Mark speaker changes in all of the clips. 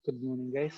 Speaker 1: Good morning, guys.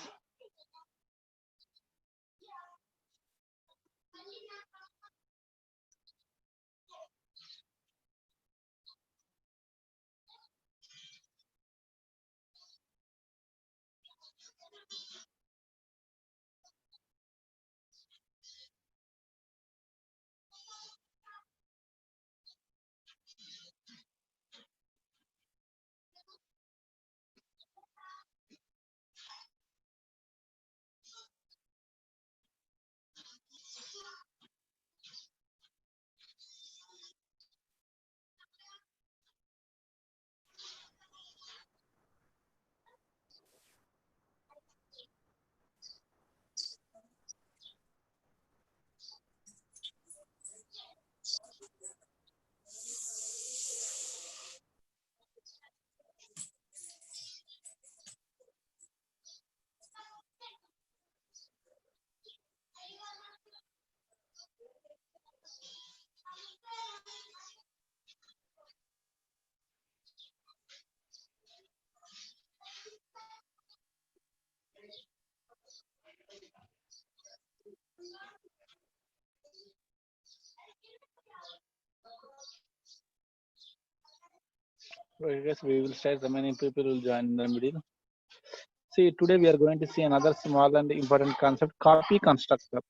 Speaker 1: Okay, guys, we will start. The many people will join in the middle. See, today we are going to see another small and important concept: copy constructor.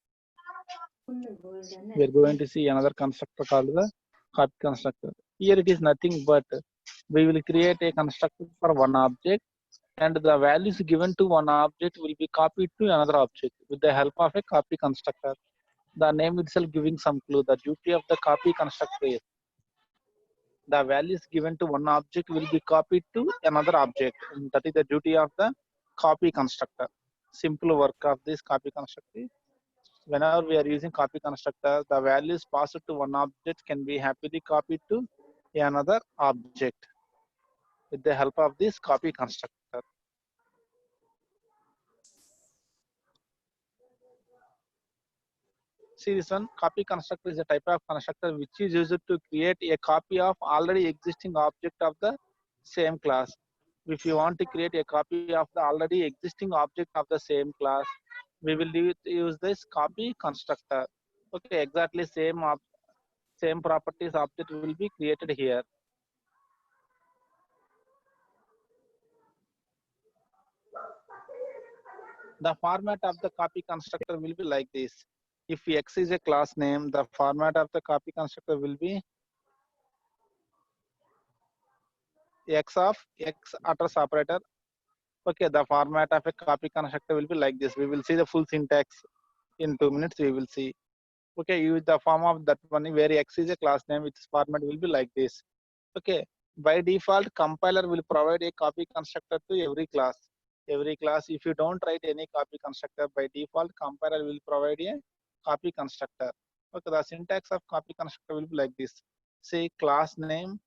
Speaker 1: We are going to see another constructor called the copy constructor. Here it is nothing but we will create a constructor for one object, and the values given to one object will be copied to another object with the help of a copy constructor. The name itself giving some clue. The duty of the copy constructor is the values given to one object will be copied to another object. And that is the duty of the copy constructor. Simple work of this copy constructor. Whenever we are using copy constructor, the values passed to one object can be happily copied to another object with the help of this copy constructor. See this one, copy constructor is a type of constructor which is used to create a copy of already existing object of the same class. If you want to create a copy of the already existing object of the same class, we will use this copy constructor. Okay, exactly same properties object will be created here. The format of the copy constructor will be like this. If X is a class name, the format of the copy constructor will be X of X address operator. Okay, the format of a copy constructor will be like this. We will see the full syntax in 2 minutes. We will see. Okay, use the form of that one where X is a class name, its format will be like this. Okay, by default, compiler will provide a copy constructor to every class. Every class, if you don't write any copy constructor, by default, compiler will provide a copy constructor. Okay, the syntax of copy constructor will be like this. Say class name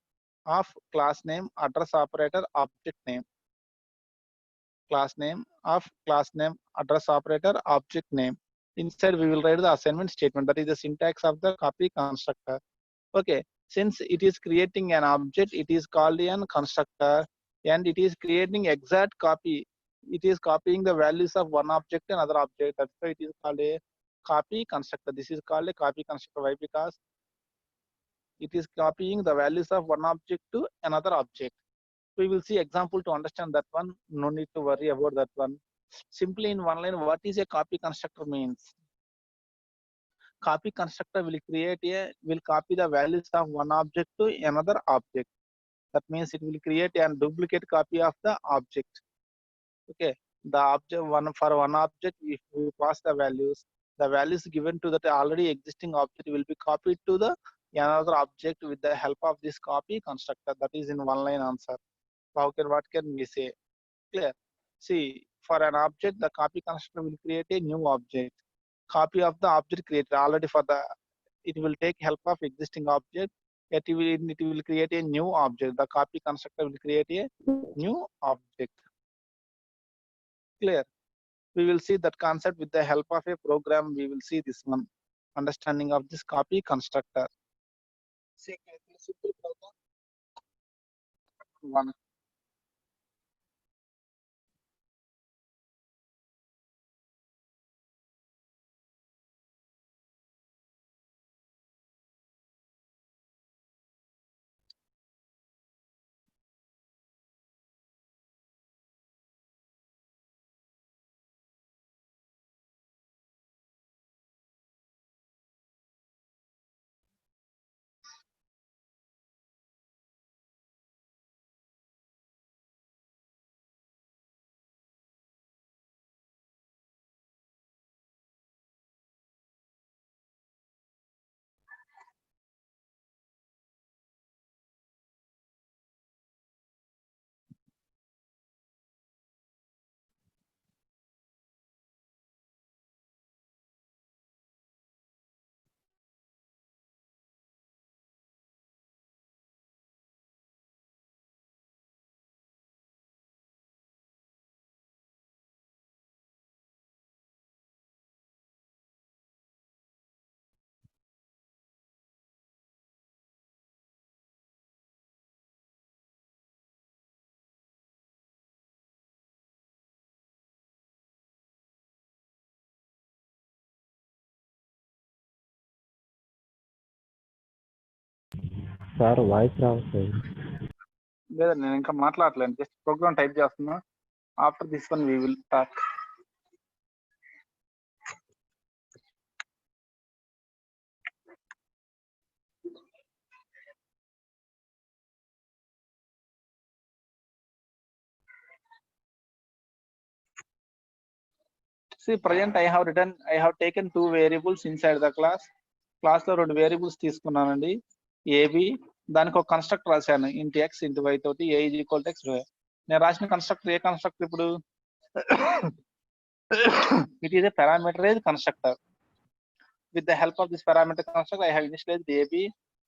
Speaker 1: of class name, address operator, object name. Class name of class name, address operator, object name. Inside we will write the assignment statement. That is the syntax of the copy constructor. Okay, since it is creating an object, it is called an constructor, and it is creating exact copy. It is copying the values of one object and another object. That's why it is called a copy constructor. This is called a copy constructor. Why? Because it is copying the values of one object to another object. We will see example to understand that one. No need to worry about that one. Simply in one line, what is a copy constructor means? Copy constructor will copy the values of one object to another object. That means it will create a duplicate copy of the object. Okay, the object one for one object, if we pass the values given to that already existing object will be copied to the another object with the help of this copy constructor. That is in one line answer. What can we say? Clear. See, for an object, the copy constructor will create a new object. Copy of the object created already for the, it will take help of existing object. It will create a new object. The copy constructor will create a new object. Clear. We will see that concept with the help of a program. We will see this one. Understanding of this copy constructor. See, simple program. One.
Speaker 2: Sir voice రావట్లేదు.
Speaker 1: లేదండి నేను ఇంకా మాట్లాడలేను, just program type చేస్తున్నా. After this one we will talk. See, present I have taken two variables inside the class. Class లో 2 variables తీసుకున్నానండి. AB, దానికి ఒక కన్స్ట్రక్ట్ రాశాను ఇంటి ఎక్స్ ఇంటి వై తోటి A is equal to x. నేను రాసిన కన్స్ట్రక్టర్ ఏ కన్స్ట్రక్టర్ ఇప్పుడు it is a parameterised constructor. With the help of this parameter constructor I have initialised AB.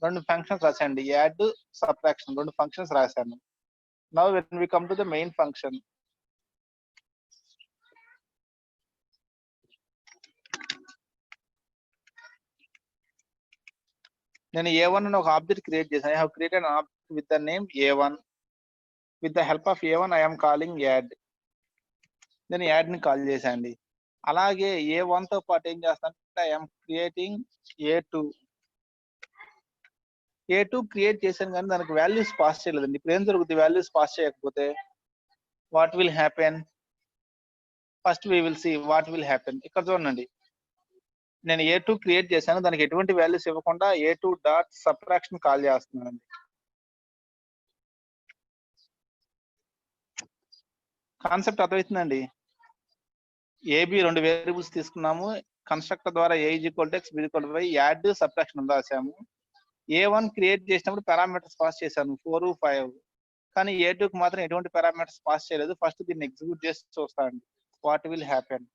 Speaker 1: 2 functions రాశానండి, యాడ్, సబ్ట్రాక్షన్, 2 ఫంక్షన్స్ రాశాను. Now when we come to the main function, నేను A1 అని ఒక object create చేశాను. I have created an object with the name A1. With the help of A1 I am calling add. నేను add ని call చేశానండి. అలాగే A1 తో పాటు ఏం చేస్తానంటే I am creating A2. A2 create చేశాను కానీ దానికి వాల్యూస్ పాస్ చేయలేదండి. ఇప్పుడు ఏం జరుగుతుంది వాల్యూస్ పాస్ చేయకపోతే? What will happen? First we will see what will happen. ఇక్కడ చూడండి, నేను A2 క్రియేట్ చేశాను, దానికి ఎటువంటి వాల్యూస్ ఇవ్వకుండా A2 డాట్ సబ్ట్రాక్షన్ కాల్ చేస్తున్నానండి. కాన్సెప్ట్ అర్థమవుతుందండి. ఏబి 2 వేరియబుల్స్ తీసుకున్నాము, కన్స్ట్రక్టర్ ద్వారా A is equal to X B equal to Y, add, subtraction రాసాము. A1 క్రియేట్ చేసినప్పుడు పారామీటర్స్ పాస్ చేశాను 4, 5. కానీ A2 కి మాత్రం ఎటువంటి పారామీటర్స్ పాస్ చేయలేదు. ఫస్ట్ దీన్ని ఎగ్జిక్యూట్ చేసి చూస్తానండి what will happen.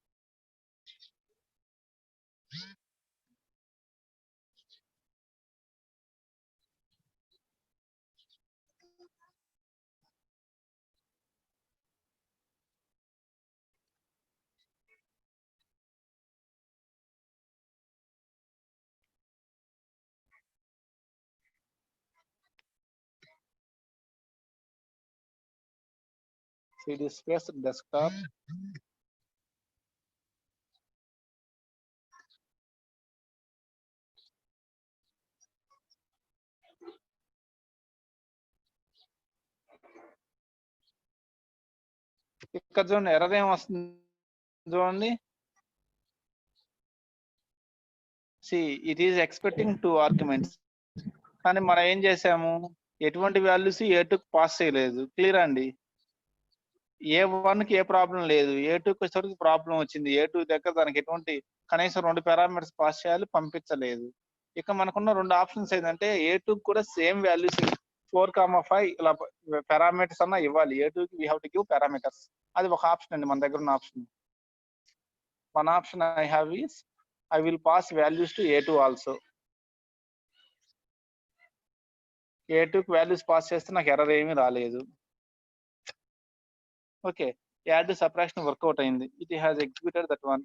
Speaker 1: CD space desktop. ఇక్కడ చూడండి ఎర్రర్ ఏం వస్తుంది చూడండి. See, it is expecting 2 arguments. కానీ మనం ఏం చేసాము, ఎటువంటి వాల్యూస్ A2 కి పాస్ చేయలేదు. క్లియర్ అండి. A1 కి ఏ ప్రాబ్లం లేదు, A2 కి వచ్చేసరికి ప్రాబ్లం వచ్చింది. A2 దగ్గర దానికి ఎటువంటి కనీసం 2 పారామీటర్స్ పాస్ చేయాలి, పంపించలేదు. ఇక మనకున్న 2 ఆప్షన్స్ ఏంటంటే A2 కూడా సేమ్ వాల్యూస్ 4, 5 ఇలా పారామీటర్స్ అన్నా ఇవ్వాలి. A2 కి we have to give parameters. అది ఒక ఆప్షన్ అండి మన దగ్గర ఉన్న option. One option I have is I will pass values to A2 also. A2 కి వాల్యూస్ పాస్ చేస్తే నాకు ఎర్రర్ ఏమీ రాలేదు. ఓకే, యాడ్ సబ్ట్రాక్షన్ వర్కౌట్ అయింది. It has executed that one,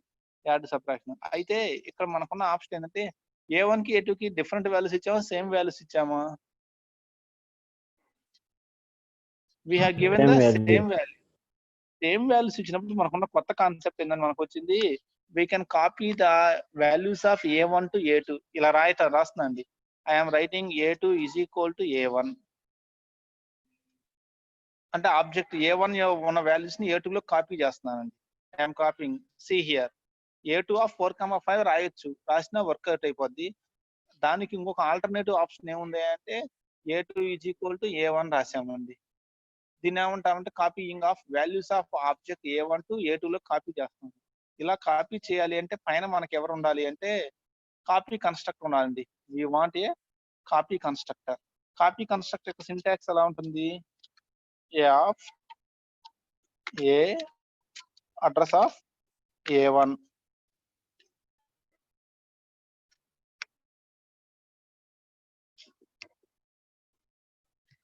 Speaker 1: add subtraction. అయితే ఇక్కడ మనకున్న ఆప్షన్ ఏంటంటే A1 కి A2 కి డిఫరెంట్ వాల్యూస్ ఇచ్చామా, సేమ్ వాల్యూస్ ఇచ్చామా? We have given the same value. Same values ఇచ్చినప్పుడు మనకున్న కొత్త కాన్సెప్ట్ ఏంటంటే మనకు వచ్చింది, we can copy the values of A1 to A2. ఇలా రాస్తుందండి. I am writing A2 is equal to A1. అంటే ఆబ్జెక్ట్ A1 ఉన్న వాల్యూస్ ని A2 లో కాపీ చేస్తున్నానండి. I am copying. See here, A2 of 4, 5 రాయొచ్చు, రాసినా వర్కౌట్ అయిపోద్ది. దానికి ఇంకొక ఆల్టర్నేటివ్ ఆప్షన్ ఏముంది అంటే A2 is equal to A1 రాసామండి. దీన్ని ఏమంటామంటే copying of values of object A1 to A2 లో కాపీ చేస్తాం. ఇలా కాపీ చేయాలి అంటే పైన మనకి ఎవరు ఉండాలి అంటే కాపీ కన్స్ట్రక్టర్ ఉండాలండి. We want a copy constructor. Copy constructor యొక్క సింటాక్స్ ఎలా ఉంటుంది? A of A address of A1.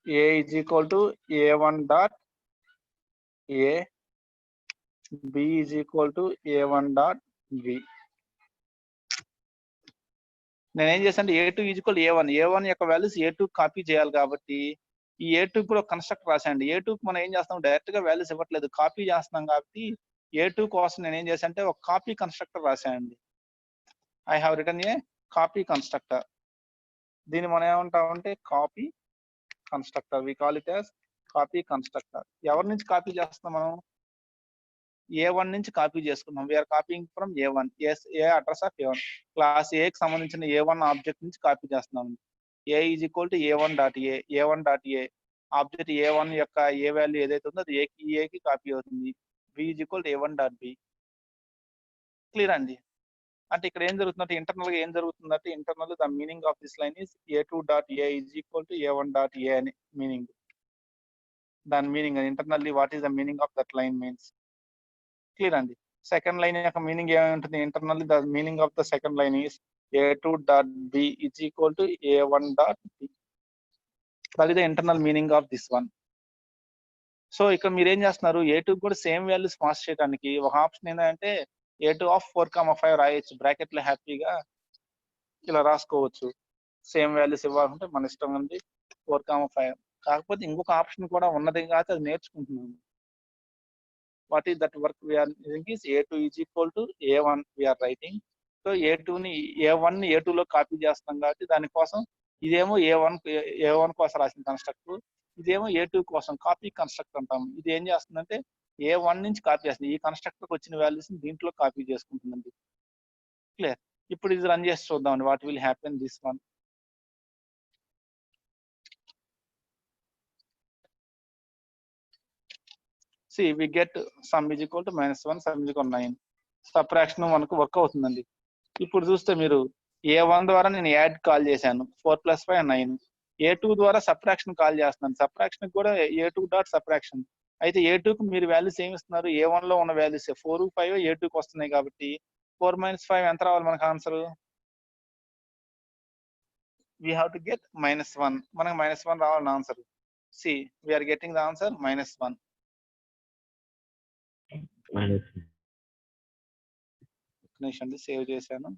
Speaker 1: A is equal to A1 dot A, B is equal to A1 dot B. నేనేం చేశాను, A2 is equal to A1. A1 యొక్క values A2 copy చేయాలి కాబట్టి ఈ A2 కూడా construct రాశాండి. A2 మనం ఏం చేస్తాం, డైరెక్ట్ గా వాల్యూస్ ఇవ్వట్లేదు, కాపీ చేస్తున్నాం కాబట్టి A2 కోసం నేను ఏం చేశాను అంటే ఒక కాపీ కన్స్ట్రక్టర్ రాశానండి. I have return a copy constructor. దీన్ని మనం ఏమంటామంటే copy constructor. We call it as copy constructor. ఎవరి నుంచి కాపీ చేస్తున్నాం మనం? A1 నుంచి కాపీ చేసుకున్నాం. We're copying from A1. A address of A1. Class ఏకి సంబంధించిన A1 ఆబ్జెక్ట్ నుంచి కాపీ చేస్తున్నాం. A is equal to A1 dot A. A1 dot A object A1 యొక్క ఏ వాల్యూ ఏదైతే ఉందో అది ఏకి కాపీ అవుతుంది. B is equal to A1 dot B. Clear అండి. అంటే ఇక్కడ ఏం జరుగుతుందంటే ఇంటర్నల్ గా ఏం జరుగుతుందంటే internal the meaning of this line is A2 dot A is equal to A1 dot A అని మీనింగ్. దాని meaning internally what is the meaning of that line means. Clear అండి. సెకండ్ లైన్ యొక్క meaning ఏముంటుంది? Internally the meaning of the second line is A2 dot B is equal to A1 dot B. That is the internal meaning of this one. So ఇక్కడ మీరు ఏం చేస్తున్నారు? A2 కూడా same values pass చేయడానికి ఒక option ఏంటంటే A2 of 4,5 రాయొచ్చు. Bracket లో హ్యాపీగా ఇలా రాసుకోవచ్చు. సేమ్ వాల్యూస్ ఇవ్వాలంటే మన ఇష్టం ఉంది. 4,5. కాకపోతే ఇంకొక ఆప్షన్ కూడా ఉన్నది కాబట్టి అది నేర్చుకుంటున్నాము. What is that work we are using is A2 is equal to A1 we are writing. So A2 ని A1 ని A2 లో కాపీ చేస్తాం కాబట్టి దానికోసం ఇదేమో A1 కోసం రాసిన కన్స్ట్రక్ట్, ఇదేమో A2 కోసం కాపీ కన్స్ట్రక్ట్ అంటాం. ఇది ఏం చేస్తుందంటే A1 నుంచి కాపీ చేస్తుంది. ఈ కన్స్ట్రక్టర్ వచ్చిన వాల్యూస్ దీంట్లో కాపీ చేసుకుంటుందండి. క్లియర్. ఇప్పుడు ఇది రన్ చేసి చూద్దాం what will happen this one. See we get sum is equal to -1, sum is equal to 9. Subtraction మనకు వర్క్ అవుతుందండి. ఇప్పుడు చూస్తే మీరు A1 ద్వారా నేను యాడ్ కాల్ చేశాను. 4 + 5 9. A2 ద్వారా సబ్ట్రాక్షన్ కాల్ చేస్తున్నాను. సబ్ట్రాక్షన్ కూడా A2 డాట్ సబ్ట్రాక్షన్. అయితే A2 కు మీరు వాల్యూస్ ఏమి ఇస్తున్నారు? A1 లో ఉన్న వాల్యూస్ 4, 5 A2 కి వస్తున్నాయి కాబట్టి 4 - 5 ఎంత రావాలి మనకు answer? We have to get -1. మనకు -1 రావాలి answer. See we are getting the answer -1. నిమిషం అండి సేవ్ చేశాను.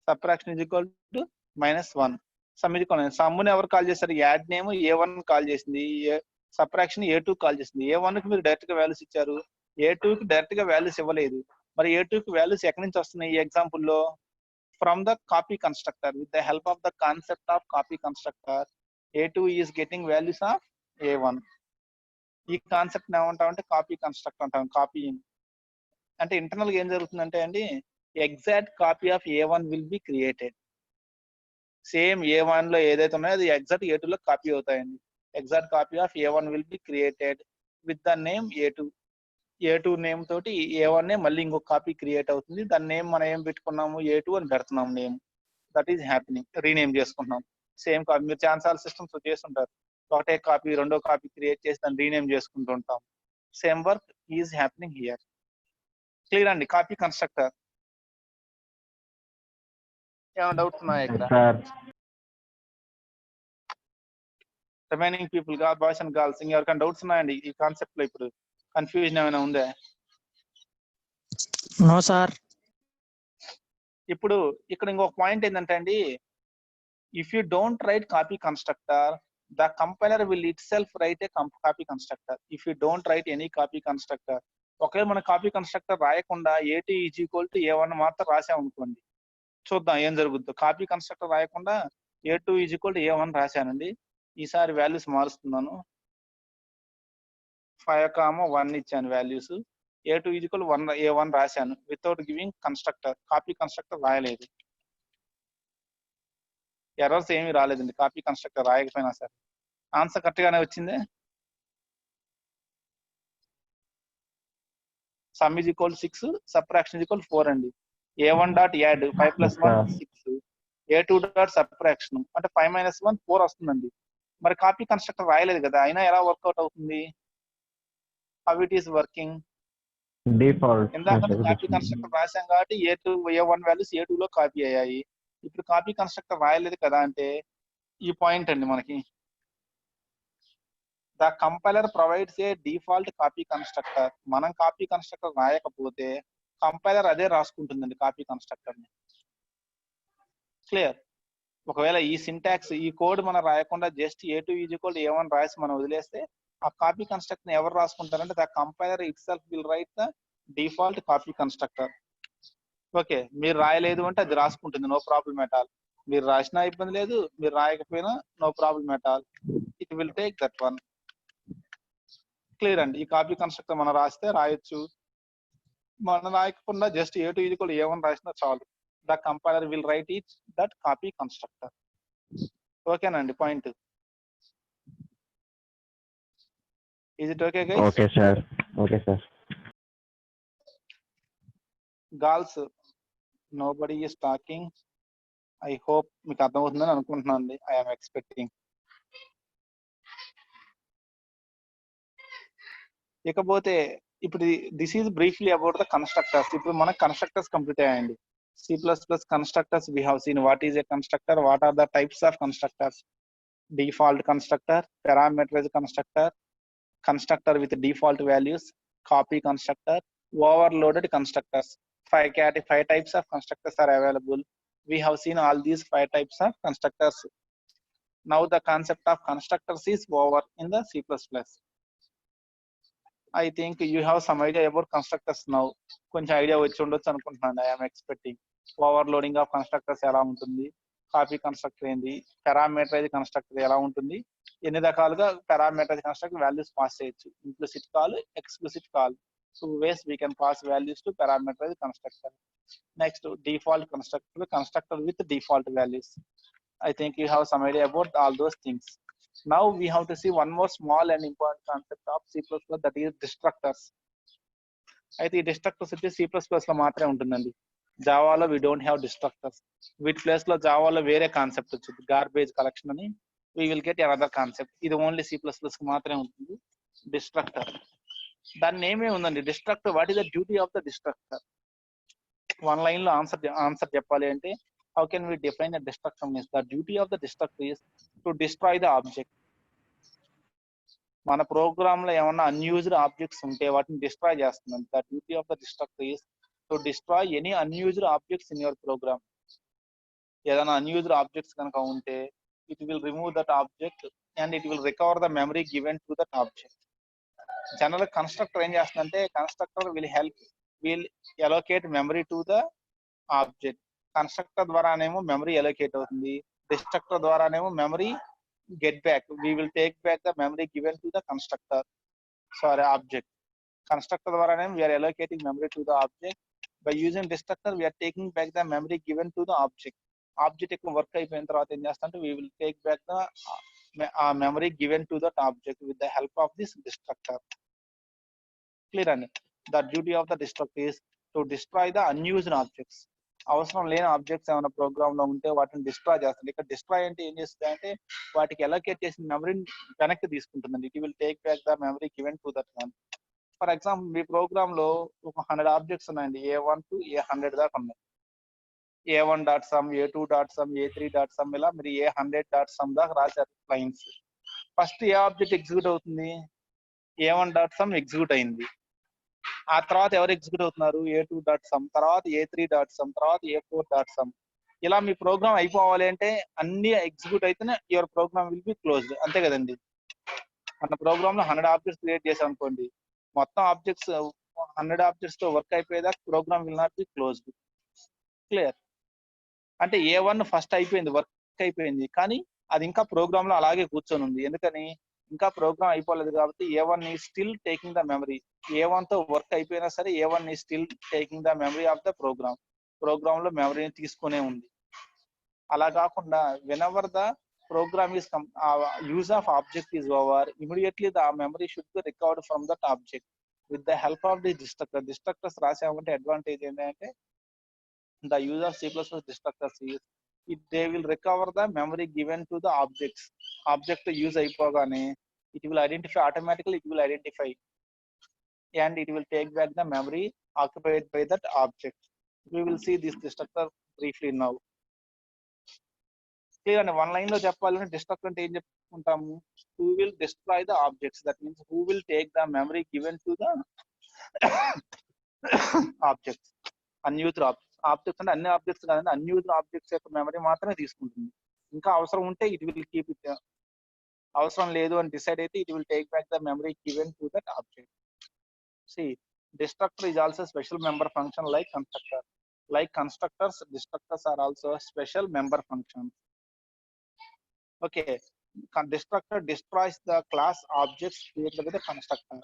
Speaker 1: Subtraction is equal to -1. Sum is equal సమ్ముని ఎవరు కాల్ చేశారు? యాడ్ నేమ్ A1 కాల్ చేసింది. సబ్ట్రాక్షన్ A2 కాల్ చేసింది. A1 కి మీరు డైరెక్ట్ గా వాల్యూస్ ఇచ్చారు. A2 కి డైరెక్ట్ గా వాల్యూస్ ఇవ్వలేదు. మరి A2 కి వాల్యూస్ ఎక్కడి నుంచి వస్తున్నాయి ఈ ఎగ్జాంపుల్ లో? From the copy constructor. With the help of the concept of copy constructor A2 is getting values of A1. ఈ కాన్సెప్ట్ ఏమంటామంటే కాపీ కన్స్ట్రక్ట్ అంటాం. కాపీయింగ్ అంటే ఇంటర్నల్ గా ఏం జరుగుతుందంటే అండి exact copy of A1 will be created. Same A1 లో ఏదైతే ఉన్నాయో అది ఎగ్జాక్ట్ A2 లో కాపీ అవుతాయండి. Exact copy of A1 will be created with the name A2. A2 name తోటి A1 నే మళ్ళీ ఇంకొక కాపీ క్రియేట్ అవుతుంది. దాని నేమ్ మనం ఏం పెట్టుకున్నాము? A2 అని పెడుతున్నాం name. That is happening. Rename చేసుకుంటున్నాం. సేమ్ కాపీ మీరు ఛాన్సాల్ సిస్టమ్స్ చేస్తుంటారు. ఒకటే కాపీ రెండో కాపీ క్రియేట్ చేసి దాన్ని రీనేమ్ చేసుకుంటూ ఉంటాం. Same work is happening here. Clear అండి. కాపీ కన్స్ట్రక్టర్ ఏమైనా డౌట్స్ ఉన్నాయా ఇక్కడ? Remaining people boys and girls ఎవరికైనా డౌట్స్ ఉన్నాయండి ఈ కాన్సెప్ట్ లో? ఇప్పుడు కన్ఫ్యూజన్ ఏమైనా ఉందా?
Speaker 3: No sir.
Speaker 1: ఇప్పుడు ఇక్కడ ఇంకొక పాయింట్ ఏంటంటే అండి if you don't write copy constructor the compiler will itself write a copy constructor. If you don't write any copy constructor, ఒకవేళ మన కాపీ కన్స్ట్రక్టర్ రాయకుండా A2 is equal to A1 మాత్రం రాసామనుకోండి, చూద్దాం ఏం జరుగుద్దో. కాపీ కన్స్ట్రక్టర్ రాయకుండా A2 is equal to A1 రాశానండి. ఈసారి values మారుస్తున్నాను. 5,1 ఇచ్చాను values. A2 is equal 1 A1 రాశాను without giving constructor. Copy constructor రాయలేదు. ఎర్రర్స్ ఏమీ రాలేదండి కాపీ కన్స్ట్రక్టర్ రాయకపోయినా సరే. ఆన్సర్ కరెక్ట్ గానే వచ్చిందే. Some is equal 6, subtraction is equal 4 అండి. A1 dot add 5 + 1 6. A2 dot subtraction అంటే 5 - 1 4 వస్తుందండి. మరి కాపీ కన్స్ట్రక్టర్ రాయలేదు కదా, అయినా ఎలా వర్కౌట్ అవుతుంది? How it is working?
Speaker 2: Default
Speaker 1: ఇందాక కాపీ కన్స్ట్రక్టర్ రాశాం కాబట్టి A1 వాల్యూస్ A2 లో కాపీ అయ్యాయి. ఇప్పుడు కాపీ కన్స్ట్రక్టర్ రాయలేదు కదా అంటే ఈ పాయింట్ అండి మనకి. The compiler provides A default copy constructor. మనం కాపీ కన్స్ట్రక్టర్ రాయకపోతే కంపైలర్ అదే రాసుకుంటుందండి కాపీ కన్స్ట్రక్టర్ ని. క్లియర్. ఒకవేళ ఈ సింటాక్స్ ఈ కోడ్ మనం రాయకుండా just A2 is equal A1 రాసి మనం వదిలేస్తే ఆ కాపీ కన్స్ట్రక్టర్ ని ఎవరు రాసుకుంటారంటే the compiler itself will write the default copy constructor. Okay, మీరు రాయలేదు అంటే అది రాసుకుంటుంది, నో ప్రాబ్లం ఎట్ ఆల్. మీరు రాసినా ఇబ్బంది లేదు, మీరు రాయకపోయినా no problem at all, it will take that one. Clear అండి. ఈ కాపీ కన్స్ట్రక్టర్ మనం రాస్తే రాయొచ్చు, మనం రాయకుండా జస్ట్ A2 A1 రాసినా చాలు. The compiler will write it that copy constructor. ఓకేనండి point. Is it okay guys?
Speaker 2: Okay, sir. Okay, sir.
Speaker 1: Girls nobody is talking. I hope మీకు అర్థమవుతుందని అనుకుంటున్నాను అండి. I'm expecting. ఇకపోతే ఇప్పుడు this is briefly about the constructors. ఇప్పుడు మనకు constructors complete అయ్యాయండి. C++ constructors we have seen what is a constructor, what are the types of constructors. Default constructor, parameterized constructor, constructor with default values, copy constructor, overloaded constructors. Five types of constructors are available. We have seen all these 5 types of constructors. Now the concept of constructors is over in the C++. I think you have some idea about constructors now. కొంచెం idea వచ్చి ఉండొచ్చు అనుకుంటున్నాను. I'm expecting. Overloading of constructors ఎలా ఉంటుంది, copy constructor ఏంది, parameterise constructor ఎలా ఉంటుంది, ఎన్ని రకాలుగా పారామీటరైజ్ కన్స్ట్రక్టర్ వాల్యూస్ పాస్ చేయొచ్చు, implicit call, explicit call. 2 ways we can pass values to parameterized constructor. Next, default constructor with default values. I think you have some idea about all those things. Now we have to see one more small and important concept of C++, that is destructors. అయితే ఈ డిస్ట్రక్టర్స్ వచ్చి C++ లో మాత్రమే ఉంటుందండి. జావాలో we don't have destructors. వీటి place లో జావాలో వేరే కాన్సెప్ట్ వచ్చింది, గార్బేజ్ కలెక్షన్ అని. We will get another concept. ఇది ఓన్లీ C++ కి మాత్రమే ఉంటుంది, డిస్ట్రక్టర్. దాని నేమే ఉందండి, destructor. What is the duty of the destructor? One line లో ఆన్సర్ చెప్పాలి అంటే, how can we define the destructor means the duty of the destructor is to destroy the object. మన ప్రోగ్రామ్ లో ఏమన్నా అన్యూజ్డ్ ఆబ్జెక్ట్స్ ఉంటే వాటిని destroy చేస్తుంది. The duty of the destructor is to destroy any unused objects in your program. ఏదైనా unused objects కనుక ఉంటే it will remove that object and it will recover the memory given to that object. General constructor ఏం చేస్తుందంటే, constructor will allocate memory to the object. Constructor ద్వారానేమో memory allocate అవుతుంది, destructor ద్వారానేమో memory get back. We will take back the memory given to the constructor, object. Constructor ద్వారానే we are allocating memory to the object. By using destructor we are taking back the memory given to the object. Object ఎక్కువ work అయిపోయిన తర్వాత ఏం చేస్తామంటే we will take back the memory given to that object with the help of this destructor. Clear అండి? The duty of the destructor is to destroy the unused objects. అవసరం లేని objects ఏమైనా programme లో ఉంటే వాటిని డిస్ట్రాయ్ చేస్తుంది. ఇక్కడ destroy అంటే ఏం చేస్తుంది అంటే, వాటికి అలోకేట్ చేసిన మెమరీని వెనక్కి తీసుకుంటుందండి. It will take back the memory given to that one. For example మీ ప్రోగ్రామ్ లో ఒక 100 ఆబ్జెక్ట్స్ ఉన్నాయండి, A1 to A100 దాకా ఉన్నాయి. A1.sum, A2.sum, A3.sum, ఇలా మీరు A100.sum దాకా రాశారు లైన్స్. ఫస్ట్ ఏ ఆబ్జెక్ట్ ఎగ్జిక్యూట్ అవుతుంది? A1.sum ఎగ్జిక్యూట్ అయింది. ఆ తర్వాత ఎవరు ఎగ్జిక్యూట్ అవుతున్నారు? A2.sum, తర్వాత A3.sum, తర్వాత A4.sum. ఇలా మీ ప్రోగ్రామ్ అయిపోవాలి అంటే అన్ని ఎగ్జిక్యూట్ అయితేనే your program will be closed. అంతే కదండి? మన ప్రోగ్రామ్ లో 100 ఆబ్జెక్ట్స్ క్రియేట్ చేసాం అనుకోండి, మొత్తం ఆబ్జెక్ట్స్ 100 ఆబ్జెక్ట్స్ తో వర్క్ అయిపోయేదాకా program will not be closed. Clear? అంటే A1 ఫస్ట్ అయిపోయింది, వర్క్ అయిపోయింది, కానీ అది ఇంకా ప్రోగ్రామ్ లో అలాగే కూర్చొని ఉంది. ఎందుకని? ఇంకా ప్రోగ్రామ్ అయిపోలేదు కాబట్టి A1 is still taking the memory. A1 తో వర్క్ అయిపోయినా సరే A1 is still taking the memory of the program. Program లో మెమరీని తీసుకునే ఉంది. అలా కాకుండా whenever the program is use of object is over, immediately the memory should be recovered from that object with the help of the destructor. Destructors రాసామంటే advantage ఏంటంటే, the use of C++ destructors is they will recover the memory given to the objects. Object use అయిపోగానే it will identify automatically, it will identify and it will take back the memory occupied by that object. We will see this destructor briefly now. Clear అండి? One line లో చెప్పాలంటే destructor అంటే ఏం చెప్పుకుంటాము? Who will destroy the objects, that means who will take the memory given to the objects. Unused objects అంటే అన్ని objects కాదండి, unused objects యొక్క మెమరీ మాత్రమే తీసుకుంటుంది. ఇంకా అవసరం ఉంటే ఇట్ విల్ కీప్ ఇట్, అవసరం లేదు అని డిసైడ్ అయితే it will take back the memory given to that object. See, destructor is also a special member function like constructor. Like constructors, destructors are also special member functions. Okay, destructor destroys the class objects created by the constructor.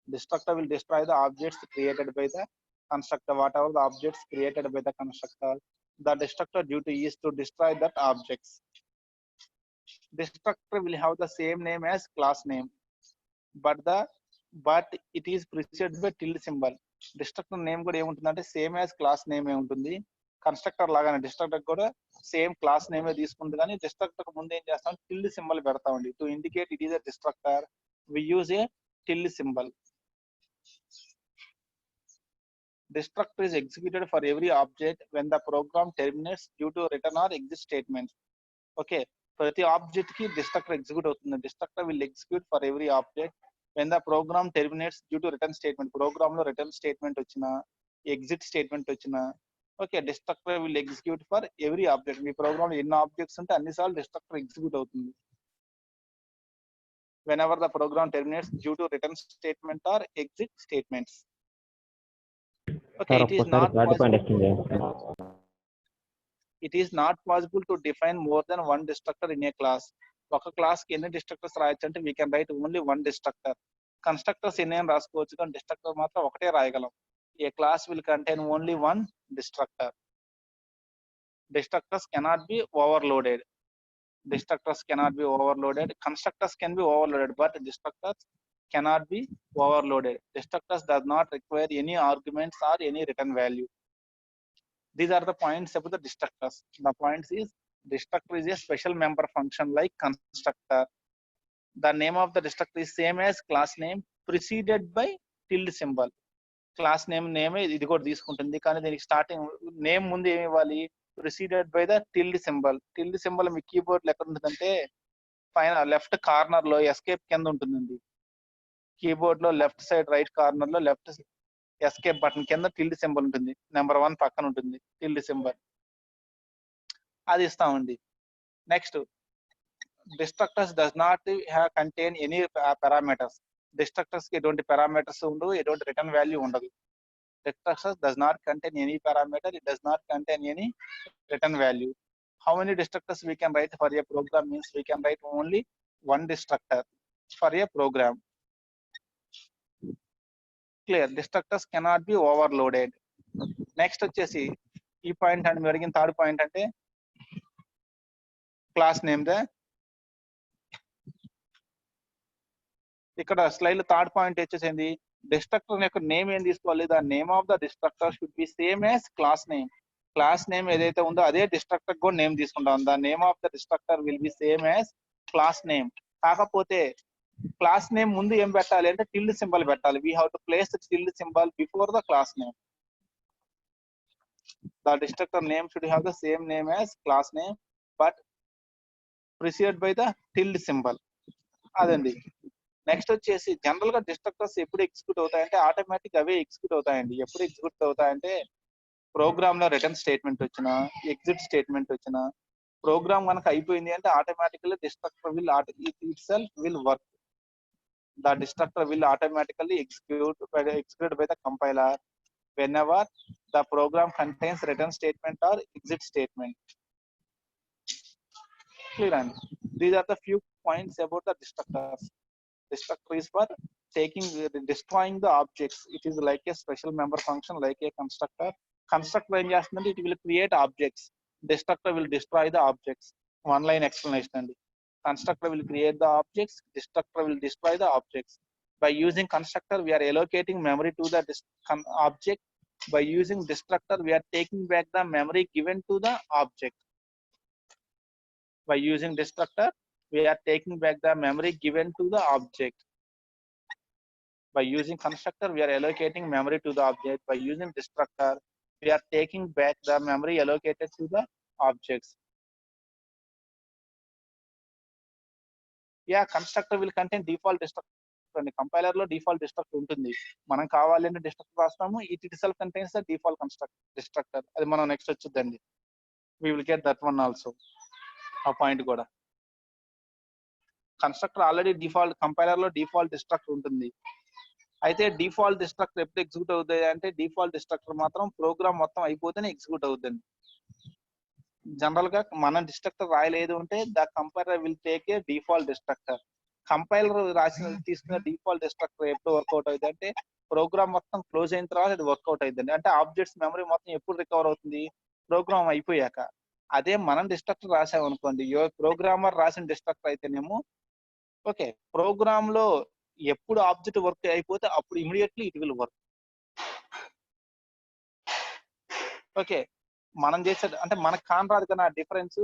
Speaker 1: Destructor will destroy the objects created by the constructor. Whatever the objects created by the constructor, the destructor duty is to destroy that objects. Destructor will have the same name as class name, but it is preceded by tilde symbol. Destructor name కూడా ఏముంటుందంటే same as class name ఉంటుంది. Constructor లాగానే destructor కూడా same class నేమే తీసుకుంటుంది, కానీ destructor ముందు ఏం చేస్తాం, టిల్డ్ సింబల్ పెడతామండి. To indicate it is a destructor we use a tilde symbol. Destructor is executed for every object when the program terminates due to return or exit statements. Okay, ప్రతి object కి destructor execute అవుతుంది. Destructor will execute for every object when the program terminates due to return statement. Program లో return statement వచ్చిన, exit statement వచ్చిన, okay, destructor will execute for every object. మీ program లో ఎన్ని objects ఉంటే అన్నిసార్లు డిస్ట్రక్టర్ ఎగ్జిక్యూట్ అవుతుంది. whenever the program terminates due to return statement or exit statements. Okay, it is not possible. It is not possible to define more than one destructor in a class. ఒక class కి ఎన్ని destructors రాయొచ్చు అంటే we can write only one destructor. Constructors ఎన్ని రాసుకోవచ్చు, కానీ destructor మాత్రం ఒకటే రాయగలం. A class will contain only one destructor. Destructors cannot be overloaded. Destructors cannot be overloaded. Constructors can be overloaded, but destructors cannot be overloaded. Destructors does not require any arguments or any return value. These are the points about the destructors. The points is destructor is a special member function like constructor. The name of the destructor is same as class name preceded by tilde symbol. Class name ఇది కూడా తీసుకుంటుంది, కానీ దీనికి starting name ముందు ఏమి ఇవ్వాలి, preceded by the tilde symbol. Tilde symbol me keyboard ఎక్కడ ఉంటుందంటే పైన లెఫ్ట్ కార్నర్ లో ఎస్కేప్ కింద ఉంటుందండి. కీబోర్డ్ లో లెఫ్ట్ సైడ్ రైట్ కార్నర్ లో లెఫ్ట్ ఎస్కేప్ బటన్ కింద టిల్డ్ సింబల్ ఉంటుంది. నెంబర్ 1 పక్కన ఉంటుంది టిల్డ్ సింబల్, అది ఇస్తామండి. Next, డిస్ట్రక్టర్స్ does not contain any parameters. డిస్ట్రక్టర్స్ కి ఎటువంటి పారామీటర్స్ ఉండవు, ఎటువంటి రిటర్న్ వాల్యూ ఉండదు. Destructors does not contain any parameter, it does not contain any return value. How many destructors we can write for a program means we can write only one destructor for a program. Clear? Destructors cannot be overloaded. Next వచ్చేసి ఈ point and మీరు అడిగిన third point అంటే class name. ఇక్కడ slide third point వచ్చేసింది, destructor యొక్క name ఏం తీసుకోవాలి, the name of the destructor should be same as class name. Class name ఏదైతే ఉందో అదే డిస్ట్రక్టర్ కూడా నేమ్ తీసుకుంటాం. The name of the destructor will be same as class name. కాకపోతే క్లాస్ నేమ్ ముందు ఏం పెట్టాలి అంటే టిల్డ్ సింబల్ పెట్టాలి. We have to place the tilde symbol before the class name. The destructor name should have the same name as class name but preceded by the tilde symbol. అదండి. Next వచ్చేసి general గా డిస్ట్రక్టర్స్ ఎప్పుడు execute అవుతాయంటే automatic అవే execute అవుతాయండి. ఎప్పుడు execute అవుతాయంటే programme లో return statement వచ్చినా, exit statement వచ్చినా, programme కనుక అయిపోయింది అంటే automatically destructor will itself will work. The destructor will automatically execute by the compiler whenever the program contains return statement or exit statement. Clear? And these are the few points about the destructors. Destructor is for destroying the objects. It is like a special member function like a constructor. Constructor ఏం చేస్తుందంటే it will create objects. Destructor will destroy the objects. One line explanation అండి. Constructor will create the objects, destructor will destroy the objects. By using constructor we are allocating memory to the object. By using destructor we are taking back the memory given to the object. By using destructor we are taking back the memory given to the object. By using constructor we are allocating memory to the object. By using destructor we are taking back the memory allocated to the objects. Yeah, constructor will contain default destructor. Compiler లో default destructor ఉంటుంది. మనం కావాలంటే destructor రాస్తాము, it itself contains the default destructor. అది మనం next వచ్చుద్దండి. We will get that one also. ఆ point కూడా కన్స్ట్రక్టర్ ఆల్రెడీ డిఫాల్ట్ కంపైలర్ లో డిఫాల్ట్ డిస్ట్రక్టర్ ఉంటుంది. అయితే డిఫాల్ట్ డిస్ట్రక్టర్ ఎప్పుడు ఎగ్జిక్యూట్ అవుతుంది అంటే డిఫాల్ట్ డిస్ట్రక్టర్ మాత్రం ప్రోగ్రామ్ మొత్తం అయిపోతేనే ఎగ్జిక్యూట్ అవుతుంది. జనరల్ గా మనం డిస్ట్రక్టర్ రాయలేదు అంటే the compiler will take a default destructor. Compiler రాసిన తీసుకున్న డిఫాల్ట్ డిస్ట్రక్టర్ ఎప్పుడు వర్కౌట్ అవుతుంది అంటే ప్రోగ్రామ్ మొత్తం క్లోజ్ అయిన తర్వాత అది వర్కౌట్ అవుతుంది. అంటే ఆబ్జెక్ట్స్ మెమరీ మొత్తం ఎప్పుడు రికవర్ అవుతుంది, ప్రోగ్రామ్ అయిపోయాక. అదే మనం డిస్ట్రక్టర్ రాసామనుకోండి, ప్రోగ్రామర్ రాసిన డిస్ట్రక్టర్ అయితేనేమో ఓకే ప్రోగ్రామ్ లో ఎప్పుడు ఆబ్జెక్ట్ వర్క్ అయిపోతే అప్పుడు immediately it will work. Okay మనం చేసే అంటే మనకు కానరాదు కానీ ఆ డిఫరెన్స్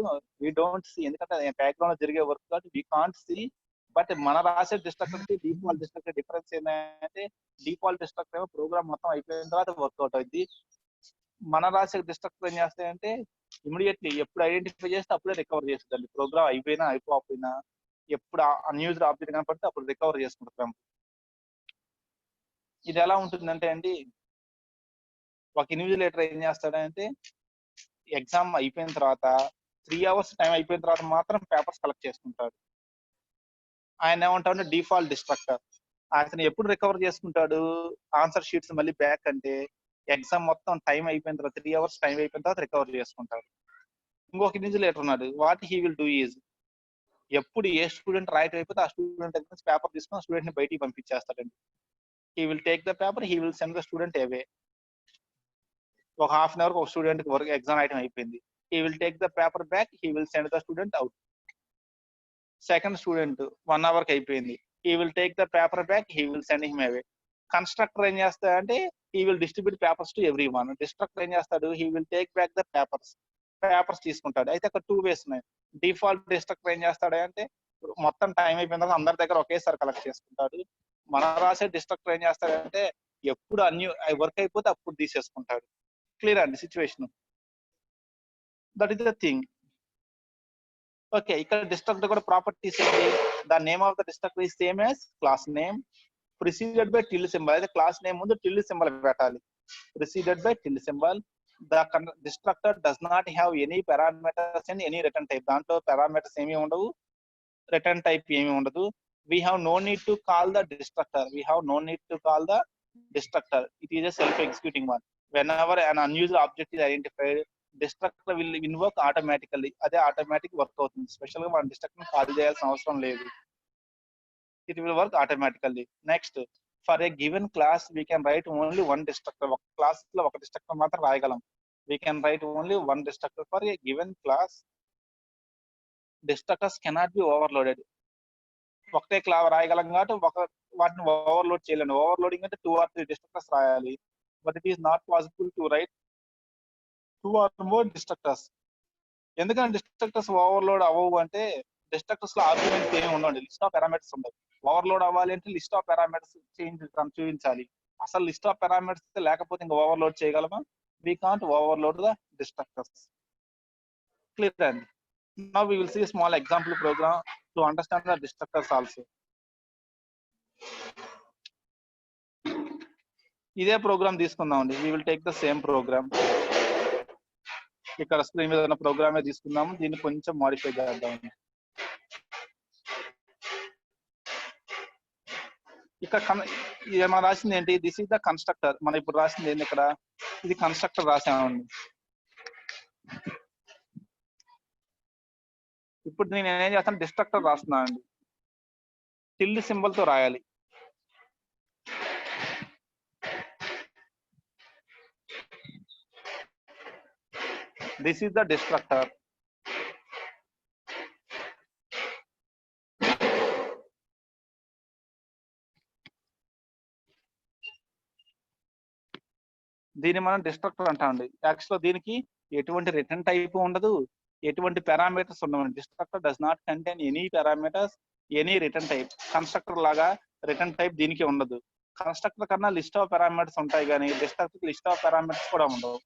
Speaker 1: వీ డోంట్ సీ, ఎందుకంటే బ్యాక్గ్రౌండ్ లో జరిగే వర్క్ కాబట్టి వీ కాంట్ సీ. బట్ మన రాసే డిస్ట్రక్టర్ కి డిఫాల్ట్ డిస్ట్రక్టర్ డిఫరెన్స్ ఏంటంటే డిఫాల్ట్ డిస్ట్రక్టర్ ఏమో ప్రోగ్రామ్ మొత్తం అయిపోయిన తర్వాత వర్కౌట్ అవుతుంది. మన రాసే డిస్ట్రక్టర్ ఏం చేస్తాయంటే ఇమీడియట్లీ ఎప్పుడు ఐడెంటిఫై చేస్తే అప్పుడే రికవర్ చేస్తుందండి. ప్రోగ్రామ్ అయిపోయినా అయిపోకపోయినా ఎప్పుడు అన్యూజ్డ్ ఆబ్జెక్ట్ కనపడితే అప్పుడు రికవర్ చేసుకుంటాం. ఇది ఎలా ఉంటుందంటే అండి, ఒక ఇన్విజిలేటర్ ఏం చేస్తాడంటే ఎగ్జామ్ అయిపోయిన తర్వాత 3 hours టైం అయిపోయిన తర్వాత మాత్రం పేపర్స్ కలెక్ట్ చేసుకుంటాడు. ఆయన ఏమంటాడు డిఫాల్ట్ డిస్ట్రక్టర్. అతను ఎప్పుడు రికవర్ చేసుకుంటాడు ఆన్సర్ షీట్స్ మళ్ళీ బ్యాక్ అంటే ఎగ్జామ్ మొత్తం టైం అయిపోయిన తర్వాత 3 hours టైం అయిపోయిన తర్వాత రికవర్ చేసుకుంటాడు. ఇంకొక ఇన్విజిలేటర్ ఉన్నాడు, what he will do is ఎప్పుడు ఏ స్టూడెంట్ రాయటం అయిపోతే ఆ స్టూడెంట్ దగ్గర పేపర్ తీసుకుని స్టూడెంట్ ని బయటికి పంపించేస్తాడండి. He will take the paper, he will send the student away. ఒక హాఫ్ అన్ అవర్ ఒక స్టూడెంట్ కి వర్క్ ఎగ్జామ్ ఐటమ్ అయిపోయింది, he will take the paper back, he will send the student out. Second student 1 hour కి అయిపోయింది, he will take the paper back, he will send him away. Constructor ఏం చేస్తాడంటే he will distribute papers to everyone. Destructor ఏం చేస్తాడు, he will take back the papers తీసుకుంటాడు. అయితే అక్కడ 2 ways ఉన్నాయి. డిఫాల్ట్ డిస్ట్రక్టర్ ఏం చేస్తాడు అంటే మొత్తం టైం అయిపోయిన తర్వాత అందరి దగ్గర ఒకేసారి కలెక్ట్ చేసుకుంటాడు. మన రాసే డిస్ట్రక్టర్ ఏం చేస్తాడంటే ఎప్పుడు అన్ని వర్క్ అయిపోతే అప్పుడు తీసేసుకుంటాడు. క్లియర్ అండి situation. That is the thing. Okay ఇక్కడ డిస్ట్రక్టర్ కూడా ప్రాపర్టీస్ ఏంటి, the name of the destructor is same as class name preceded by tilde symbol. అయితే క్లాస్ నేమ్ ముందు tilde symbol పెట్టాలి. preceded by tilde symbol. The destructor does not have any parameters and any return type. దాంట్లో parameters ఏమీ ఉండవు, return type ఏమీ ఉండదు. We have no need to call the destructor. It is a self-executing one. Whenever an unused object is identified, destructor will invoke automatically. అదే automatic work అవుతుంది. Special గా మనం destructor call చేయాల్సిన అవసరం లేదు. It will work automatically. Next, for a given class, we can write only one destructor. ఒక class లో ఒక డిస్ట్రక్టర్ మాత్రం రాయగలం. We can write only one destructor for a given class. Destructors cannot be overloaded. ఒకటే class రాయగలం కాబట్టి వాటిని overload చేయలేము. Overloading అంటే 2 or 3 డిస్ట్రక్టర్స్ రాయాలి. But it is not possible to right 2 or more డిస్ట్రక్టర్స్. ఎందుకంటే డిస్ట్రక్టర్స్ ఓవర్లోడ్ అవ్వవు అంటే డిస్ట్రక్టర్స్ లో ఆర్గ్యుమెంట్స్ ఏమి ఉండవు, లిస్ట్ ఆఫ్ పారామీటర్స్ ఉండవు. ఓవర్లోడ్ అవ్వాలి అంటే లిస్ట్ ఆఫ్ పారామీటర్స్ చూపించాలి. అసలు లిస్ట్ ఆఫ్ పారామీటర్స్ లేకపోతే ఇంకా ఓవర్లోడ్ చేయగలమా? We can't overload the destructors. Clear అండి. Now we will see small example program to understand the destructors also. ఇదే ప్రోగ్రామ్ తీసుకుందాం అండి. We will take the same program. ఇక్కడ స్క్రీన్ మీద ఉన్న ప్రోగ్రామే తీసుకుందాము, దీన్ని కొంచెం మాడిఫై చేద్దాం. ఇక్కడ మనం రాసింది ఏంటి, దిస్ ఈస్ ద కన్స్ట్రక్టర్. మనం ఇప్పుడు రాసింది ఏంటి, ఇక్కడ ఇది కన్స్ట్రక్టర్ రాసామండి. ఇప్పుడు నేను ఏం చేస్తాను, డిస్ట్రక్టర్ రాస్తున్నా అండి. టిల్డ్ సింబల్ తో రాయాలి. This is the destructor. దీన్ని మనం డిస్ట్రక్టర్ అంటామండి. యాక్చువల్ దీనికి ఎటువంటి రిటర్న్ టైప్ ఉండదు, ఎటువంటి పారామీటర్స్ ఉండవండి. Destructor does not contain any parameters, any return type. Constructor లాగా రిటర్న్ టైప్ దీనికి ఉండదు. కన్స్ట్రక్టర్ కన్నా లిస్ట్ ఆఫ్ పారామీటర్స్ ఉంటాయి కానీ డిస్ట్రక్టర్ లిస్ట్ ఆఫ్ పారామీటర్స్ కూడా ఉండవు.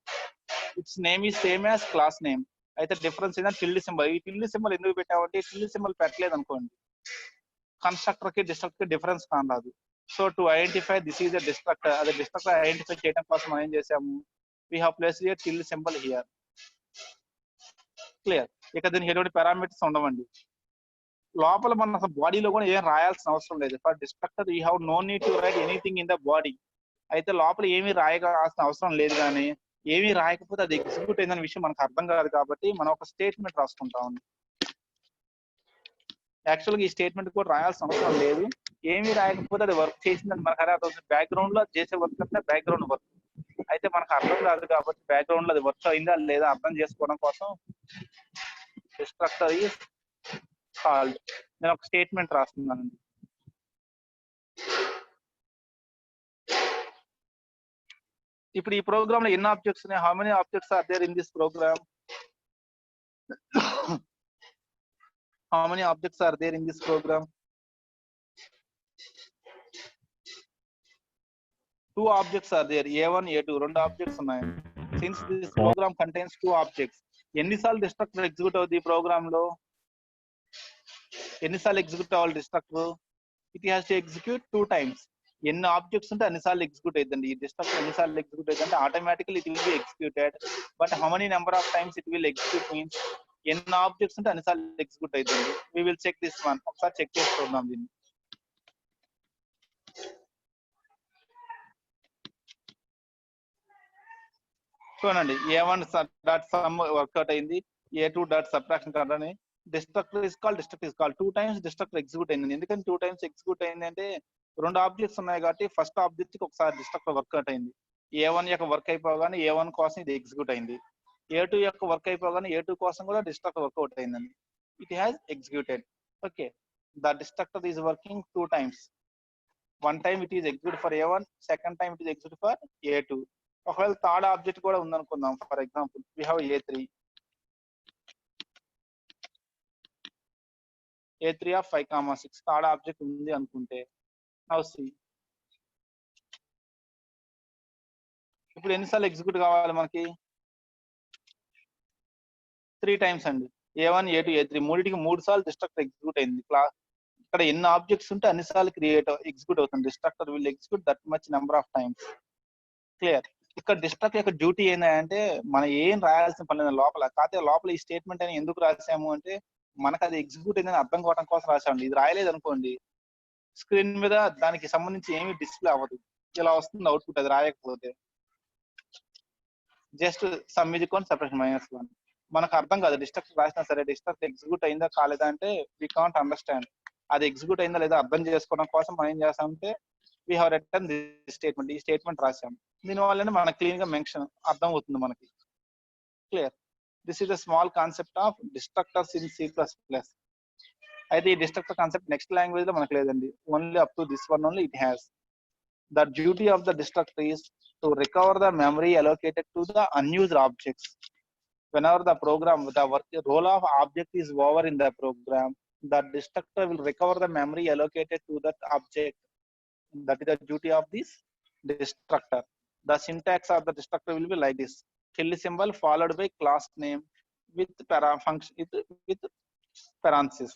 Speaker 1: Its name is same as class name. అయితే డిఫరెన్స్ ఏంటంటే టిల్డ్ సింబల్. ఈ టిల్డ్ సింబల్ ఎందుకు పెట్టామంటే టిల్డ్ సింబల్ పెట్టలేదు అనుకోండి, కన్స్ట్రక్టర్ కి డిస్ట్రక్టర్ కి డిఫరెన్స్ కానరాదు. So to identify this is the destructor, అదే డిస్ట్రక్టర్ ఐడెంటిఫై చేయడం కోసం మనం ఏం చేసాము, we have placed A tilde symbol here. Clear. ఇక దీనికి ఎటువంటి పారామీటర్స్ ఉండవండి. లోపల మన బాడీలో కూడా ఏం రాయాల్సిన అవసరం లేదు. For destructor you have no need to write anything in the body. అయితే లోపల ఏమీ రాయాల్సిన అవసరం లేదు, కానీ ఏమీ రాయకపోతే అది ఎగ్జిక్యూట్ అయిందనే విషయం మనకు అర్థం కాదు కాబట్టి మనం ఒక స్టేట్మెంట్ రాసుకుంటాం. యాక్చువల్గా ఈ స్టేట్మెంట్ కూడా రాయాల్సిన అవసరం లేదు. ఏమీ రాయకపోతే అది వర్క్ చేసిందని మనకు అదే అర్థం. బ్యాక్గ్రౌండ్ లో చేసే వర్క్ అంటే బ్యాక్గ్రౌండ్ వర్క్. అయితే మనకు అర్థం కాదు కాబట్టి బ్యాక్గ్రౌండ్ లో అది వర్క్ అయిందా లేదా అర్థం చేసుకోవడం కోసం డిస్ట్రక్టర్ ఈస్ కాల్డ్. నేను ఒక స్టేట్మెంట్ రాస్తున్నానండి. ఇప్పుడు ఈ ప్రోగ్రామ్ లో ఎన్ని ఆబ్జెక్ట్స్ ఉన్నాయి? How many objects are there in this program? How many objects are there in this program? 2 objects are there, A1, A2. రెండు ఆబ్జెక్ట్స్ ఉన్నాయి. Since this program contains 2 objects, ఎన్నిసార్లు డిస్ట్రక్టర్ ఎగ్జిక్యూట్ అవుతుంది ఈ program లో? ఎన్నిసార్లు execute అవ్వాలి destructor? It has to execute 2 times. ఎన్ని objects ఉంటే అన్నిసార్లు ఎగ్జిక్యూట్ అవుతుంది. ఈ డిస్ట్రక్టర్ ఎన్నిసార్లు ఎగ్జిక్యూట్ అవుతుంది automatically it will be executed. But how many number of times it will execute means ఎన్ని ఆబ్జెక్ట్స్ ఉంటే అన్నిసార్లు ఎగ్జిక్యూట్ అవుతుంది. We will check this one. ఒకసారి చెక్ చేసుకుందాం దీన్ని. చూడండి, A1 డాట్ సమ్ వర్క్అవుట్ అయింది, A2 డాట్ సబ్ట్రాక్షన్ అని. Destructor is called 2 times destructor execute అయింది. ఎందుకంటే 2 times ఎగ్జిక్యూట్ అయింది అంటే 2 ఆబ్జెక్ట్స్ ఉన్నాయి కాబట్టి ఫస్ట్ ఆబ్జెక్ట్ కి ఒకసారి డిస్ట్రక్టర్ వర్క్అవుట్ అయింది. A1 యొక్క వర్క్ అయిపోగానే A1 కోసం ఇది ఎగ్జిక్యూట్ అయింది. A2 యొక్క వర్క్ అయిపోగానే A2 కోసం కూడా డిస్ట్రక్టర్ వర్క్అవుట్ అయిందండి. It has executed. Okay, the destructor is working 2 times. 1 time it is execute for A1, second time it is execute for A2. ఒకవేళ థర్డ్ ఆబ్జెక్ట్ కూడా ఉందనుకుందాం. For example we have A3 of 5, 6 third object ఉంది అనుకుంటే now see ఇప్పుడు ఎన్నిసార్లు execute కావాలి మనకి? 3 times అండి. A1, A2, A3 మూడింటికి 3 సార్లు డిస్ట్రక్టర్ ఎగ్జిక్యూట్ అయింది. ఇక్కడ ఎన్ని ఆబ్జెక్ట్స్ ఉంటే అన్నిసార్లు ఎగ్జిక్యూట్ అవుతుంది. Destructor will execute that much number of times. Clear? ఇక్కడ డిస్ట్రక్టర్ యొక్క డ్యూటీ ఏంటంటే మనం ఏం రాయాల్సిన పని లేదు లోపల. కాకపోతే లోపల ఈ స్టేట్మెంట్ అని ఎందుకు రాసాము అంటే మనకు అది ఎగ్జిక్యూట్ అయిందని అర్థం కావడం కోసం రాసాము. ఇది రాయలేదు అనుకోండి, స్క్రీన్ మీద దానికి సంబంధించి ఏమీ డిస్ప్లే అవ్వదు. ఇలా వస్తుంది అవుట్పుట్ అది రాయకపోతే. Just sum is equal separation -1. మనకు అర్థం కాదు డిస్ట్రక్టర్ రాసినా సరే డిస్ట్రక్టర్ ఎగ్జిక్యూట్ అయిందా కాలేదా అంటే వి కాంట్ అండర్స్టాండ్. అది ఎగ్జిక్యూట్ అయిందా లేదా అర్థం చేసుకోవడం కోసం మనం ఏం చేస్తామంటే we have written this statement. ఈ స్టేట్మెంట్ రాసాము. దీనివల్లనే మనకు క్లీన్ గా మెన్షన్ అర్థం అవుతుంది మనకి. Clear? This is the small concept of destructors in C++. అయితే ఈ డిస్ట్రక్టర్ కాన్సెప్ట్ నెక్స్ట్ లాంగ్వేజ్ లో మనకు లేదండి. Only up to this one only it has. The duty of the destructor is to recover the memory allocated to the unused objects. Whenever the program, the role of object is over in the program, the destructor will recover the memory allocated to that object. That is the duty of this destructor. The syntax of the destructor will be like this: tilde symbol followed by class name with function with parenthesis.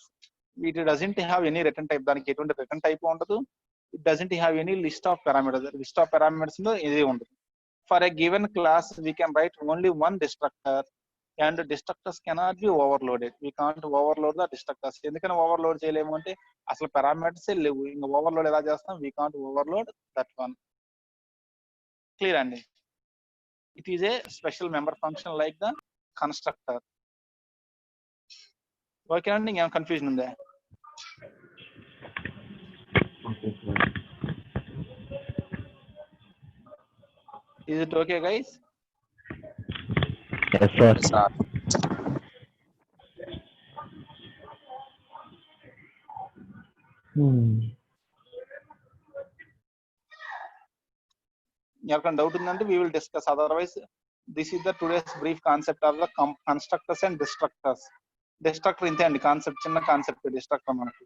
Speaker 1: It doesn't have any return type. దానికి ఎటువంటి return type ఉండదు. It doesn't have any list of parameters. List of parameters లో ఇది ఉండదు. For a given class, we can write only one destructor, and destructors cannot be overloaded. We can't overload the destructors. ఎందుకని overload చేయలేము అంటే అసలు parameters లేవు. ఇంకా overload ఎలా చేస్తాం? we can't overload that one. Clear అండి? It is a special member function like the constructor. Okay అండి? ఇంకేం కన్ఫ్యూజన్ ఉందా? Is it okay, guys?
Speaker 2: Yes, sir.
Speaker 1: ఎవరికైనా డౌట్ ఉందంటే we will discuss. Otherwise, this is the today's brief concept of the constructors and destructors. Destructor ఇంతే అండి concept, చిన్న concept destructor మనకి.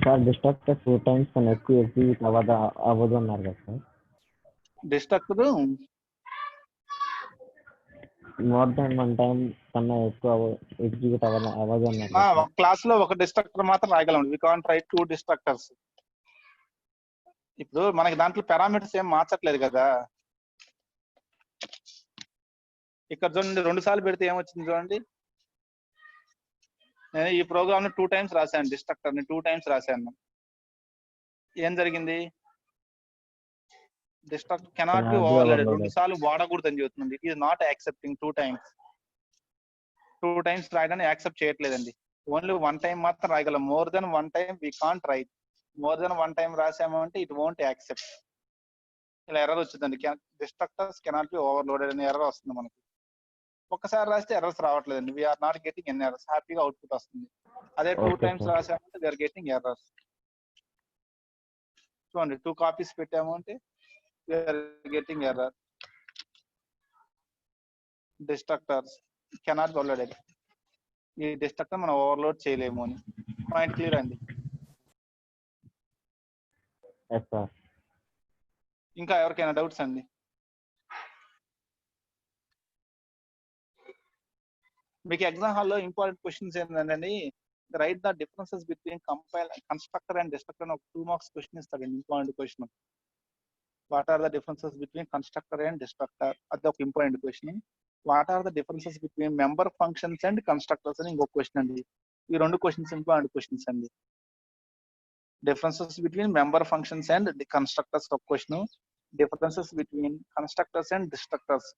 Speaker 2: Sir destructor 2 times కన్నా ఎక్కువ ఎగ్జిక్యూట్ అవ్వదు అన్నారు కదా sir.
Speaker 1: Destructor
Speaker 2: more than 1 time కన్నా ఎక్కువ ఎగ్జిక్యూట్ అవ్వదు అన్నారు.
Speaker 1: క్లాస్ లో ఒక డిస్ట్రక్టర్ మాత్రం రాయగలం. వి కాంట్ రైట్ 2 డిస్ట్రక్టర్స్. ఇప్పుడు మనకి దాంట్లో పారామీటర్స్ ఏం మార్చట్లేదు కదా. ఇక్కడ చూడండి 2 సార్లు పెడితే ఏమొచ్చింది చూడండి. నేను ఈ ప్రోగ్రామ్ ని 2 times రాశాను, డిస్ట్రక్టర్ ని 2 times రాశాను. ఏం జరిగింది? డిస్ట్రక్టర్ కెనాట్ బి ఓవర్లోడెడ్, 2 సార్లు వాడకూడదని చెబుతుంది. It is not accepting 2 times. 2 times రాయడాన్ని యాక్సెప్ట్ చేయట్లేదండి. ఓన్లీ 1 time మాత్రం రాయగలం. More than 1 time we can't write. More than 1 time రాసాము అంటే ఇట్ వోంట్ యాక్సెప్ట్. ఇలా ఎర్రర్ వచ్చిందండి. డిస్ట్రక్టర్స్ కెనాట్ బి ఓవర్లోడెడ్ అనే ఎర్రర్ వస్తుంది మనకి. ఒక్కసారి రాస్తే ఎర్రర్స్ రావట్లేదండి. We're not getting any errors, హ్యాపీగా అవుట్పుట్ వస్తుంది. అదే 2 times రాసామంటే వీఆర్ గెటింగ్ ఎర్రర్స్. చూడండి 2 copies పెట్టాము అంటే we are getting error. Destructors cannot be overloaded. ఈ డిస్ట్రక్టర్ మనం ఓవర్లోడ్ చేయలేము అని. పాయింట్ క్లియర్ అండి. ఇంకా ఎవరికైనా డౌట్స్ అండి? మీకు ఎగ్జామ్ హాల్లో ఇంపార్టెంట్ క్వశ్చన్స్ ఏంటంటే write the differences between compile constructor and destructor ఒక 2 marks క్వశ్చన్ ఇస్తాడండి. Important question. What are the differences between constructor and destructor, అది ఒక important question. What are the differences between member functions and constructors అని ఇంకొక question అండి. ఈ 2 questions important questions అండి. Differences between member functions and constructors ఒక question. Differences between constructors and destructors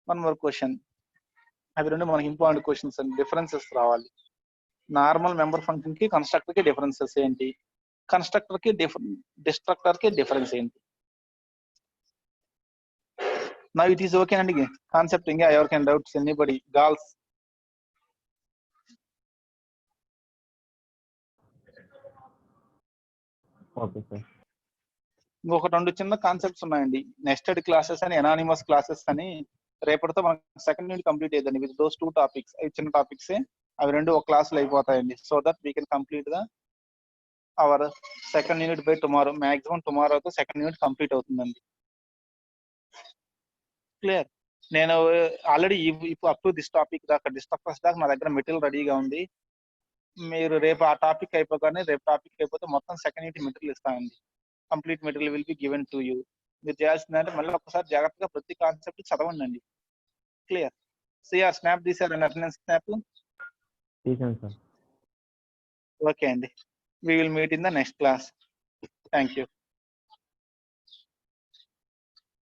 Speaker 1: 1 more question. అవి 2 మనకి ఇంపార్టెంట్ క్వశ్చన్స్ అండి. Differences రావాలి. నార్మల్ మెంబర్ ఫంక్షన్ కి కన్స్ట్రక్టర్ కి డిఫరెన్సెస్ ఏంటి, కన్స్ట్రక్టర్ కి డిస్ట్రక్టర్ కి డిఫరెన్స్ ఏంటి. నా ఇట్ ఈస్ ఓకే అండి కాన్సెప్ట్. ఇంకా ఎవరికైనా doubts? Anybody? Girls?
Speaker 2: Okay sir.
Speaker 1: ఇంకొక 2 చిన్న కాన్సెప్ట్స్ ఉన్నాయండి. నెస్టెడ్ క్లాసెస్ అని, ఎనానిమస్ క్లాసెస్ అని. రేపటితో మనకి సెకండ్ యూనిట్ కంప్లీట్ అయ్యిందండి విత్ దోస్ 2 topics. అవి చిన్న టాపిక్సే, అవి 2 ఒక క్లాస్ లో అయిపోతాయండి. So that we can complete the our second unit by tomorrow. Maximum టుమారోతో సెకండ్ యూనిట్ కంప్లీట్ అవుతుందండి. క్లియర్? నేను ఆల్రెడీ ఇప్పుడు అప్ టు దిస్ టాపిక్ దాకా, డిస్ట్రక్టర్స్ దాకా నా దగ్గర మెటీరియల్ రెడీగా ఉంది. మీరు రేపు ఆ టాపిక్ అయిపోగానే, రేపు టాపిక్ అయిపోతే మొత్తం సెకండ్ యూనిట్ మెటీరియల్ ఇస్తామండి. Complete material will be given to you. మీరు చేయాల్సిందంటే మళ్ళీ ఒకసారి జాగ్రత్తగా ప్రతి కాన్సెప్ట్ చదవండి. క్లియర్? సిఆర్ స్నాప్ తీసారండి, అటెండెన్స్ స్నాప్?
Speaker 2: తీసాను సార్.
Speaker 1: ఓకే అండి. We will meet in the next class. Thank you.